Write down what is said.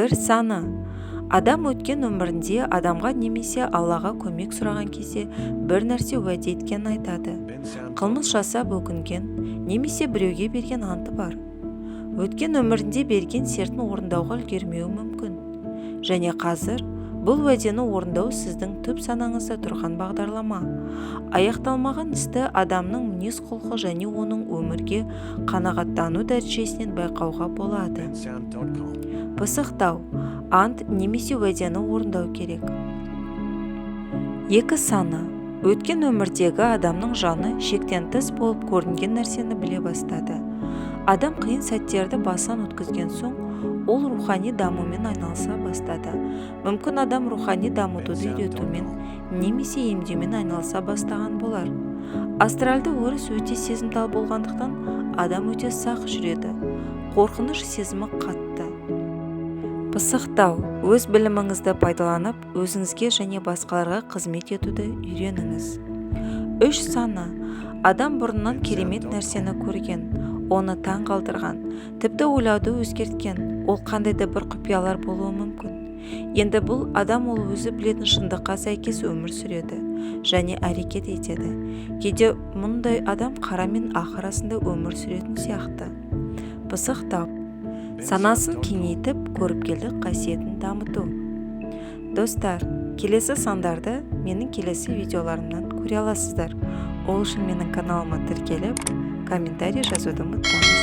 бір саны. Адам өткен өмірінде адамға немесе Аллаға көмек сұраған кезде бір нәрсе уәде еткенін айтады. Қылмыс жасап өкінген немесе біреуге берген анты бар. Өткен өмірінде берген сертін орындауға үлгермеуі мүмкін. Және қазір бұл уәдені орындау сіздің түп санаңызда тұрған бағдарлама. Аяқталмаған істі адамның мінез-құлқы және оның өмірге қанағаттану дәрежесінен байқауға болады. Пысықтау, ант немесе уәдені орындау керек. 2 саны. Өткен өмірдегі адамның жаны шектен тыс болып көрінген нәрсені біле бастады. Адам қиын сәттерді басынан өткізген соң, ол рухани дамумен айналыса бастады. Мүмкін адам рухани дамытуды үйретумен немесе емдеумен айналыса бастаған болар. Астральды өріс өте сезімтал болғандықтан адам өте сақ жүреді. Қорқыныш сезімі қатты. Пысықтау, өз біліміңізді пайдаланып, өзіңізге және басқаларға қызмет етуді үйреніңіз. 3 саны. Адам бұрыннан керемет нәрсені көрген, оны таң қалдырған, тіпті ойлауды өзгерткен. Ол қандай да бір құпиялар болуы мүмкін. Енді бұл адам ол өзі білетін шындыққа сәйкес өмір сүреді және әрекет етеді. Кейде мұндай адам қара мен ақ арасында өмір сүретін сияқты. Пысықтау, санасын кеңейтіп, көріпкелдік қасиетін дамыту. Достар, келесі сандарды менің келесі видеоларымнан көре аласыздар. Ол үшін менің каналыма тіркеліп, комментарий жазуды ұмытпаңыз.